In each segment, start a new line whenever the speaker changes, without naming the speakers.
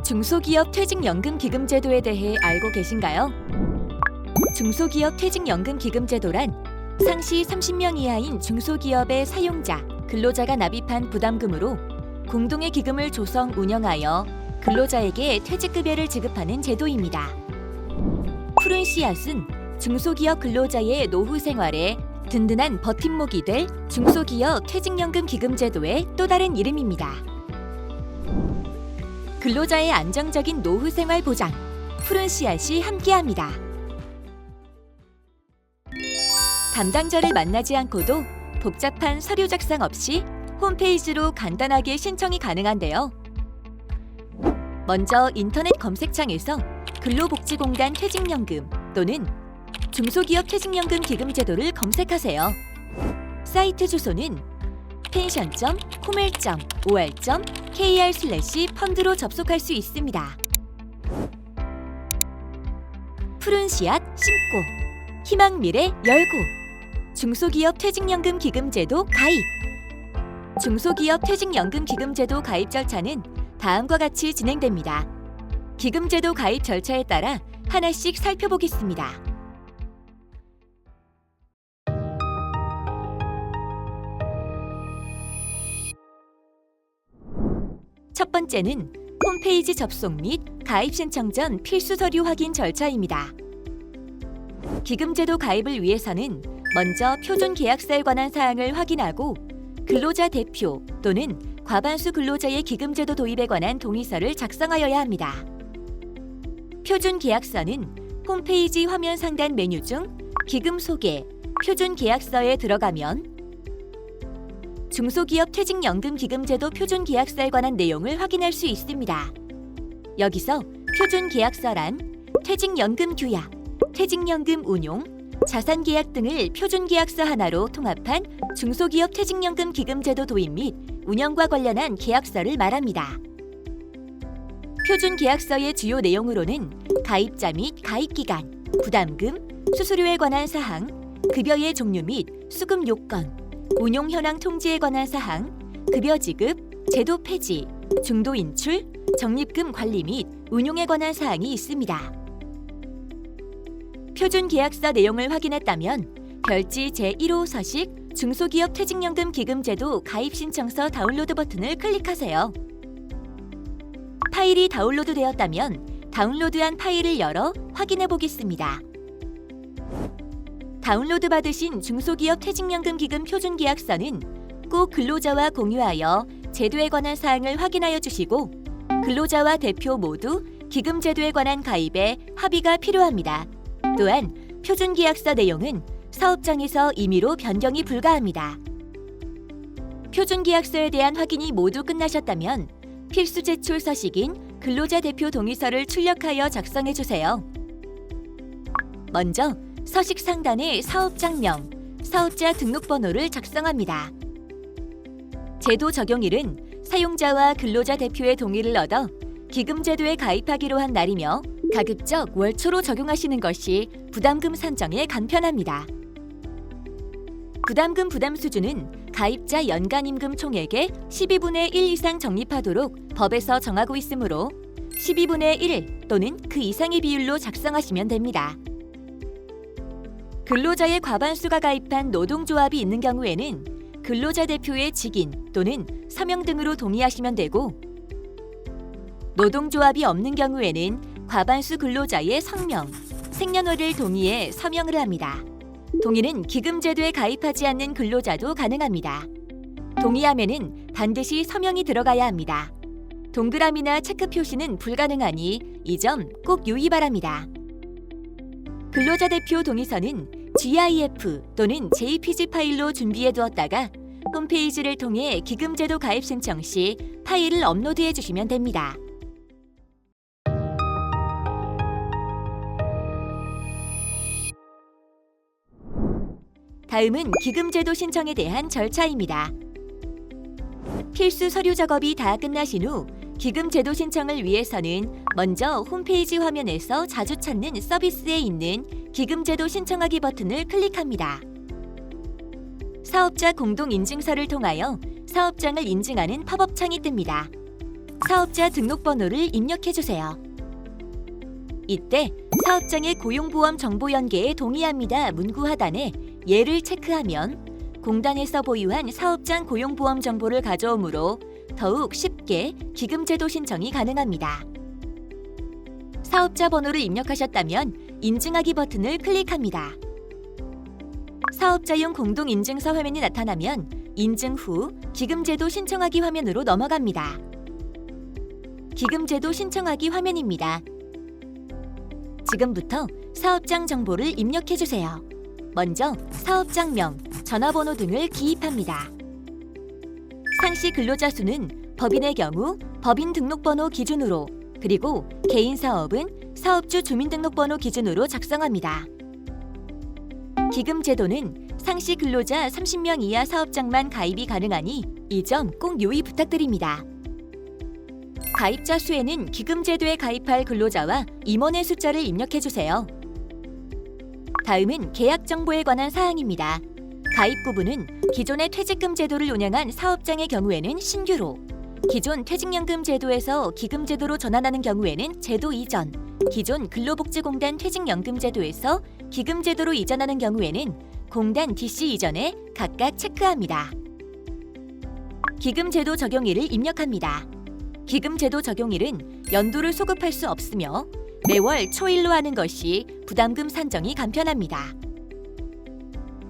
중소기업 퇴직연금기금제도에 대해 알고 계신가요? 중소기업 퇴직연금기금제도란 상시 30명 이하인 중소기업의 사용자, 근로자가 납입한 부담금으로 공동의 기금을 조성 운영하여 근로자에게 퇴직급여를 지급하는 제도입니다. 푸른 씨앗은 중소기업 근로자의 노후 생활에 든든한 버팀목이 될 중소기업 퇴직연금기금제도의 또 다른 이름입니다. 근로자의 안정적인 노후 생활 보장, 푸른 씨앗이 함께합니다. 담당자를 만나지 않고도 복잡한 서류 작성 없이 홈페이지로 간단하게 신청이 가능한데요. 먼저 인터넷 검색창에서 근로복지공단 퇴직연금 또는 중소기업 퇴직연금 기금제도를 검색하세요. 사이트 주소는 pension.comer.or.kr/펀드로 접속할 수 있습니다. 푸른 씨앗 심고, 희망 미래 열고, 중소기업 퇴직연금 기금제도 가입. 중소기업 퇴직연금 기금제도 가입 절차는 다음과 같이 진행됩니다. 기금제도 가입 절차에 따라 하나씩 살펴보겠습니다. 첫 번째는 홈페이지 접속 및 가입 신청 전 필수 서류 확인 절차입니다. 기금제도 가입을 위해서는 먼저 표준 계약서에 관한 사항을 확인하고 근로자 대표 또는 과반수 근로자의 기금제도 도입에 관한 동의서를 작성하여야 합니다. 표준 계약서는 홈페이지 화면 상단 메뉴 중 기금 소개, 표준 계약서에 들어가면 중소기업 퇴직연금 기금제도 표준 계약서에 관한 내용을 확인할 수 있습니다. 여기서 표준 계약서란 퇴직연금 규약, 퇴직연금 운용, 자산계약 등을 표준 계약서 하나로 통합한 중소기업 퇴직연금 기금제도 도입 및 운영과 관련한 계약서를 말합니다. 표준 계약서의 주요 내용으로는 가입자 및 가입기간, 부담금, 수수료에 관한 사항, 급여의 종류 및 수급 요건, 운용 현황 통지에 관한 사항, 급여 지급, 제도 폐지, 중도 인출, 적립금 관리 및 운용에 관한 사항이 있습니다. 표준 계약서 내용을 확인했다면 별지 제1호 서식 중소기업 퇴직연금 기금제도 가입 신청서 다운로드 버튼을 클릭하세요. 파일이 다운로드 되었다면 다운로드한 파일을 열어 확인해 보겠습니다. 다운로드 받으신 중소기업 퇴직연금 기금 표준 계약서는 꼭 근로자와 공유하여 제도에 관한 사항을 확인하여 주시고 근로자와 대표 모두 기금제도에 관한 가입에 합의가 필요합니다. 또한 표준 계약서 내용은 사업장에서 임의로 변경이 불가합니다. 표준 계약서에 대한 확인이 모두 끝나셨다면 필수 제출 서식인 근로자 대표 동의서를 출력하여 작성해 주세요. 먼저 서식 상단에 사업장명, 사업자 등록번호를 작성합니다. 제도 적용일은 사용자와 근로자 대표의 동의를 얻어 기금제도에 가입하기로 한 날이며 가급적 월초로 적용하시는 것이 부담금 산정에 간편합니다. 부담금 부담 수준은 가입자 연간 임금 총액의 12분의 1 이상 적립하도록 법에서 정하고 있으므로 12분의 1 또는 그 이상의 비율로 작성하시면 됩니다. 근로자의 과반수가 가입한 노동조합이 있는 경우에는 근로자 대표의 직인 또는 서명 등으로 동의하시면 되고 노동조합이 없는 경우에는 과반수 근로자의 성명, 생년월일 동의에 서명을 합니다. 동의는 기금제도에 가입하지 않는 근로자도 가능합니다. 동의함에는 반드시 서명이 들어가야 합니다. 동그라미나 체크 표시는 불가능하니 이 점 꼭 유의 바랍니다. 근로자 대표 동의서는 GIF 또는 JPG 파일로 준비해 두었다가 홈페이지를 통해 기금제도 가입 신청 시 파일을 업로드해 주시면 됩니다. 다음은 기금제도 신청에 대한 절차입니다. 필수 서류 작업이 다 끝나신 후 기금제도 신청을 위해서는 먼저 홈페이지 화면에서 자주 찾는 서비스에 있는 기금제도 신청하기 버튼을 클릭합니다. 사업자 공동인증서를 통하여 사업장을 인증하는 팝업 창이 뜹니다. 사업자 등록번호를 입력해주세요. 이때 사업장의 고용보험 정보 연계에 동의합니다 문구 하단에 예를 체크하면 공단에서 보유한 사업장 고용보험 정보를 가져오므로 더욱 쉽게 기금제도 신청이 가능합니다. 사업자 번호를 입력하셨다면 인증하기 버튼을 클릭합니다. 사업자용 공동인증서 화면이 나타나면 인증 후 기금제도 신청하기 화면으로 넘어갑니다. 기금제도 신청하기 화면입니다. 지금부터 사업장 정보를 입력해주세요. 먼저 사업장명, 전화번호 등을 기입합니다. 상시 근로자 수는 법인의 경우 법인 등록번호 기준으로, 그리고 개인 사업은 사업주 주민등록번호 기준으로 작성합니다. 기금 제도는 상시 근로자 30명 이하 사업장만 가입이 가능하니 이 점 꼭 유의 부탁드립니다. 가입자 수에는 기금 제도에 가입할 근로자와 임원의 숫자를 입력해주세요. 다음은 계약 정보에 관한 사항입니다. 가입 부분은 기존의 퇴직금 제도를 운영한 사업장의 경우에는 신규로, 기존 퇴직연금 제도에서 기금 제도로 전환하는 경우에는 제도 이전, 기존 근로복지공단 퇴직연금 제도에서 기금 제도로 이전하는 경우에는 공단 DC 이전에 각각 체크합니다. 기금 제도 적용일을 입력합니다. 기금 제도 적용일은 연도를 소급할 수 없으며 매월 초일로 하는 것이 부담금 산정이 간편합니다.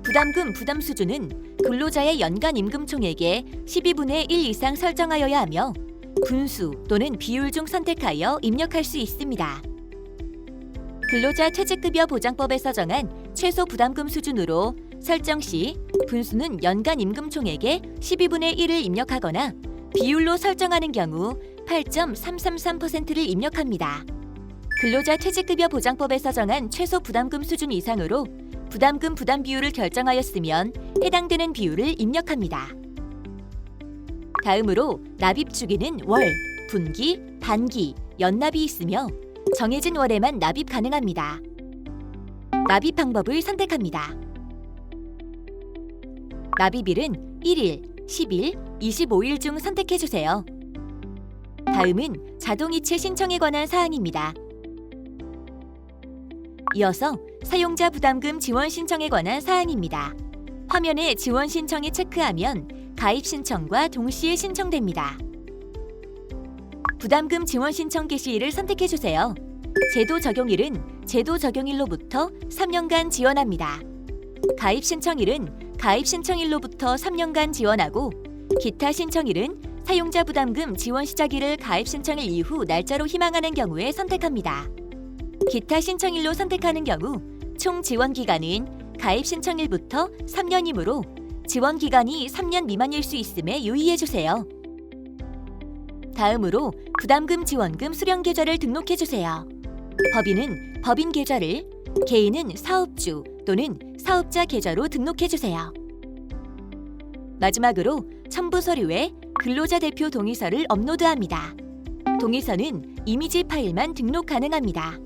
부담금 부담 수준은 근로자의 연간 임금 총액의 12분의 1 이상 설정하여야 하며 분수 또는 비율 중 선택하여 입력할 수 있습니다. 근로자 퇴직급여 보장법에서 정한 최소 부담금 수준으로 설정 시 분수는 연간 임금 총액의 12분의 1을 입력하거나 비율로 설정하는 경우 8.333%를 입력합니다. 근로자 퇴직급여 보장법에서 정한 최소 부담금 수준 이상으로 부담금 부담 비율을 결정하였으면 해당되는 비율을 입력합니다. 다음으로 납입 주기는 월, 분기, 단기, 연납이 있으며 정해진 월에만 납입 가능합니다. 납입 방법을 선택합니다. 납입일은 1일, 10일, 25일 중 선택해주세요. 다음은 자동이체 신청에 관한 사항입니다. 이어서 사용자 부담금 지원 신청에 관한 사항입니다. 화면에 지원 신청을 체크하면 가입 신청과 동시에 신청됩니다. 부담금 지원 신청 개시일을 선택해주세요. 제도 적용일은 제도 적용일로부터 3년간 지원합니다. 가입 신청일은 가입 신청일로부터 3년간 지원하고 기타 신청일은 사용자 부담금 지원 시작일을 가입 신청일 이후 날짜로 희망하는 경우에 선택합니다. 기타 신청일로 선택하는 경우 총 지원 기간은 가입 신청일부터 3년이므로 지원 기간이 3년 미만일 수 있음에 유의해 주세요. 다음으로 부담금 지원금 수령 계좌를 등록해 주세요. 법인은 법인 계좌를, 개인은 사업주 또는 사업자 계좌로 등록해 주세요. 마지막으로 첨부 서류에 근로자 대표 동의서를 업로드합니다. 동의서는 이미지 파일만 등록 가능합니다.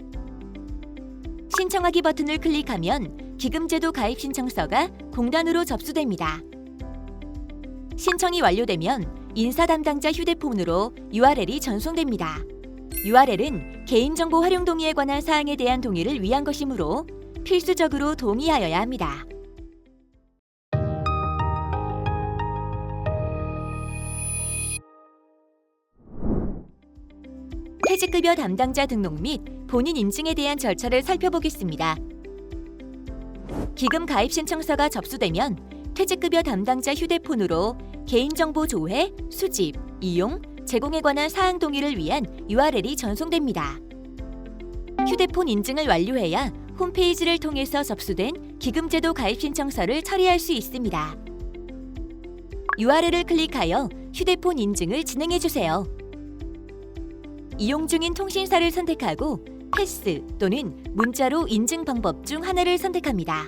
신청하기 버튼을 클릭하면 기금제도 가입 신청서가 공단으로 접수됩니다. 신청이 완료되면 인사 담당자 휴대폰으로 URL이 전송됩니다. URL은 개인정보 활용 동의에 관한 사항에 대한 동의를 위한 것이므로 필수적으로 동의하여야 합니다. 퇴직급여 담당자 등록 및 본인 인증에 대한 절차를 살펴보겠습니다. 기금 가입 신청서가 접수되면 퇴직급여 담당자 휴대폰으로 개인정보 조회, 수집, 이용, 제공에 관한 사항 동의를 위한 URL이 전송됩니다. 휴대폰 인증을 완료해야 홈페이지를 통해서 접수된 기금제도 가입 신청서를 처리할 수 있습니다. URL을 클릭하여 휴대폰 인증을 진행해주세요. 이용 중인 통신사를 선택하고 패스 또는 문자로 인증 방법 중 하나를 선택합니다.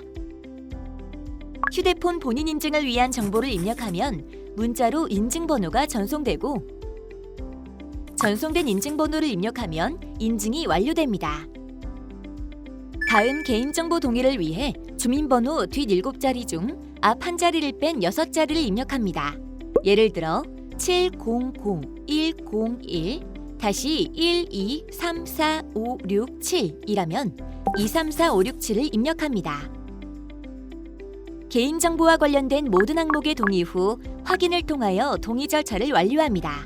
휴대폰 본인 인증을 위한 정보를 입력하면 문자로 인증번호가 전송되고 전송된 인증번호를 입력하면 인증이 완료됩니다. 다음 개인정보 동의를 위해 주민번호 뒷 7자리 중 앞 한 자리를 뺀 6자리를 입력합니다. 예를 들어 700101 다시 1234567이라면 234567을 입력합니다. 개인정보와 관련된 모든 항목의 동의 후 확인을 통하여 동의 절차를 완료합니다.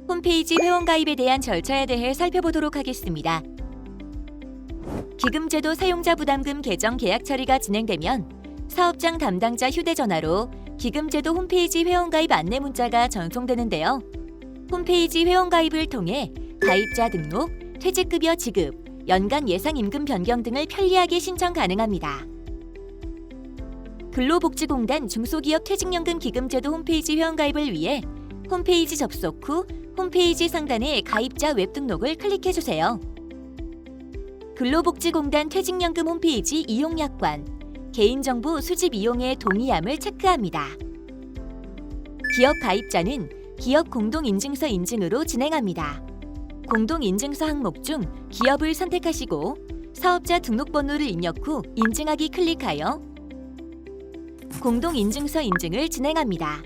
홈페이지 회원가입에 대한 절차에 대해 살펴보도록 하겠습니다. 기금제도 사용자 부담금 계정 계약 처리가 진행되면 사업장 담당자 휴대전화로 기금제도 홈페이지 회원가입 안내 문자가 전송되는데요. 홈페이지 회원가입을 통해 가입자 등록, 퇴직급여 지급, 연간 예상임금 변경 등을 편리하게 신청 가능합니다. 근로복지공단 중소기업 퇴직연금 기금제도 홈페이지 회원가입을 위해 홈페이지 접속 후 홈페이지 상단의 가입자 웹등록을 클릭해주세요. 근로복지공단 퇴직연금 홈페이지 이용약관, 개인정보 수집 이용에 동의함을 체크합니다. 기업 가입자는 기업 공동인증서 인증으로 진행합니다. 공동인증서 항목 중 기업을 선택하시고 사업자 등록번호를 입력 후 인증하기 클릭하여 공동인증서 인증을 진행합니다.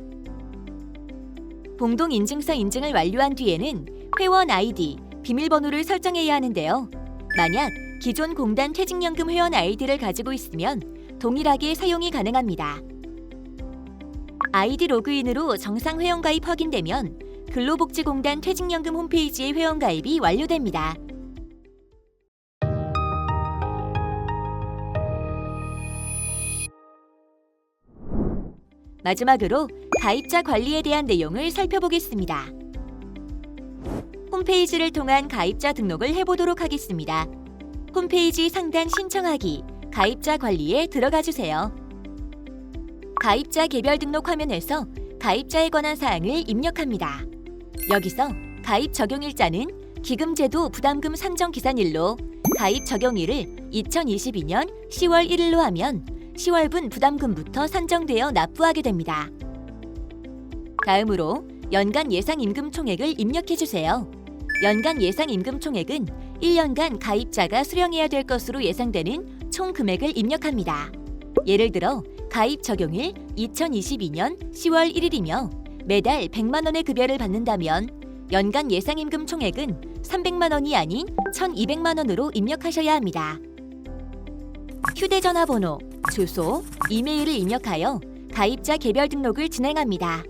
공동인증서 인증을 완료한 뒤에는 회원 아이디, 비밀번호를 설정해야 하는데요. 만약 기존 공단 퇴직연금 회원 아이디를 가지고 있으면 동일하게 사용이 가능합니다. 아이디 로그인으로 정상 회원가입 확인되면 근로복지공단 퇴직연금 홈페이지의 회원가입이 완료됩니다. 마지막으로 가입자 관리에 대한 내용을 살펴보겠습니다. 홈페이지를 통한 가입자 등록을 해보도록 하겠습니다. 홈페이지 상단 신청하기, 가입자 관리에 들어가 주세요. 가입자 개별 등록 화면에서 가입자에 관한 사항을 입력합니다. 여기서 가입 적용일자는 기금제도 부담금 산정 기산일로 가입 적용일을 2022년 10월 1일로 하면 10월분 부담금부터 산정되어 납부하게 됩니다. 다음으로 연간 예상 임금 총액을 입력해 주세요. 연간 예상 임금 총액은 1년간 가입자가 수령해야 될 것으로 예상되는 총 금액을 입력합니다. 예를 들어 가입 적용일 2022년 10월 1일이며 매달 100만 원의 급여를 받는다면 연간 예상 임금 총액은 300만 원이 아닌 1,200만 원으로 입력하셔야 합니다. 휴대전화 번호, 주소, 이메일을 입력하여 가입자 개별 등록을 진행합니다.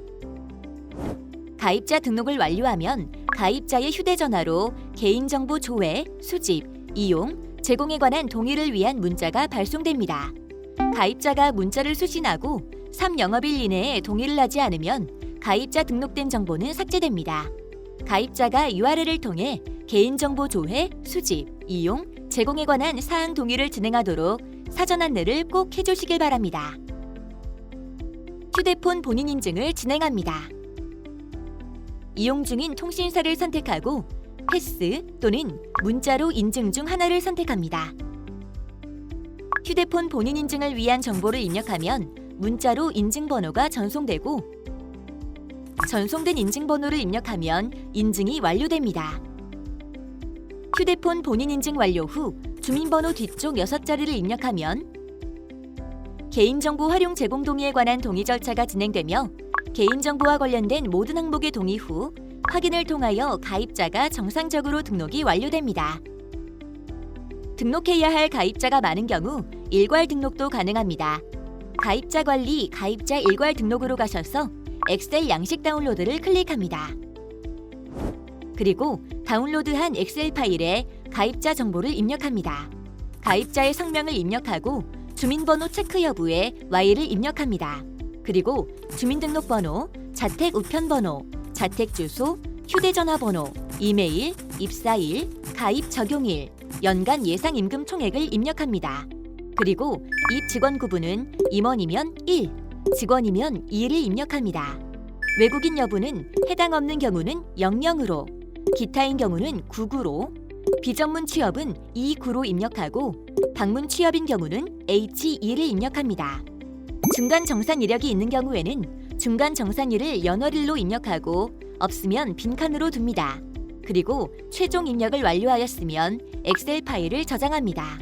가입자 등록을 완료하면 가입자의 휴대전화로 개인정보 조회, 수집, 이용, 제공에 관한 동의를 위한 문자가 발송됩니다. 가입자가 문자를 수신하고 3영업일 이내에 동의를 하지 않으면 가입자 등록된 정보는 삭제됩니다. 가입자가 URL을 통해 개인정보 조회, 수집, 이용, 제공에 관한 사항 동의를 진행하도록 사전 안내를 꼭 해주시길 바랍니다. 휴대폰 본인 인증을 진행합니다. 이용 중인 통신사를 선택하고 패스 또는 문자로 인증 중 하나를 선택합니다. 휴대폰 본인 인증을 위한 정보를 입력하면 문자로 인증번호가 전송되고 전송된 인증번호를 입력하면 인증이 완료됩니다. 휴대폰 본인 인증 완료 후 주민번호 뒤쪽 6자리를 입력하면 개인정보 활용 제공 동의에 관한 동의 절차가 진행되며 개인정보와 관련된 모든 항목의 동의 후 확인을 통하여 가입자가 정상적으로 등록이 완료됩니다. 등록해야 할 가입자가 많은 경우 일괄 등록도 가능합니다. 가입자 관리, 가입자 일괄 등록으로 가셔서 엑셀 양식 다운로드를 클릭합니다. 그리고 다운로드한 엑셀 파일에 가입자 정보를 입력합니다. 가입자의 성명을 입력하고 주민번호 체크 여부에 Y를 입력합니다. 그리고 주민등록번호, 자택 우편번호, 자택 주소, 휴대전화 번호, 이메일, 입사일, 가입 적용일, 연간 예상 임금 총액을 입력합니다. 그리고 입 직원 구분은 임원이면 1, 직원이면 2를 입력합니다. 외국인 여부는 해당 없는 경우는 00으로, 기타인 경우는 99로, 비전문 취업은 29로 입력하고 방문 취업인 경우는 H2를 입력합니다. 중간 정산 이력이 있는 경우에는 중간 정산일을 연월일로 입력하고 없으면 빈칸으로 둡니다. 그리고 최종 입력을 완료하였으면 엑셀 파일을 저장합니다.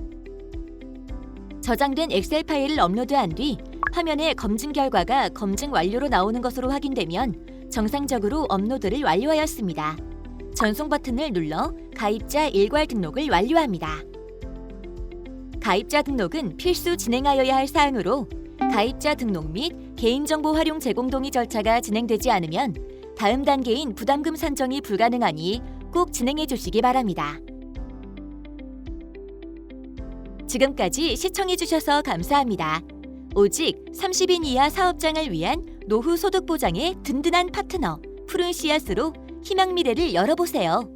저장된 엑셀 파일을 업로드한 뒤 화면에 검증 결과가 검증 완료로 나오는 것으로 확인되면 정상적으로 업로드를 완료하였습니다. 전송 버튼을 눌러 가입자 일괄 등록을 완료합니다. 가입자 등록은 필수 진행하여야 할 사항으로 가입자 등록 및 개인정보 활용 제공 동의 절차가 진행되지 않으면 다음 단계인 부담금 산정이 불가능하니 꼭 진행해 주시기 바랍니다. 지금까지 시청해 주셔서 감사합니다. 오직 30인 이하 사업장을 위한 노후 소득 보장의 든든한 파트너 푸른 씨앗으로 희망 미래를 열어보세요.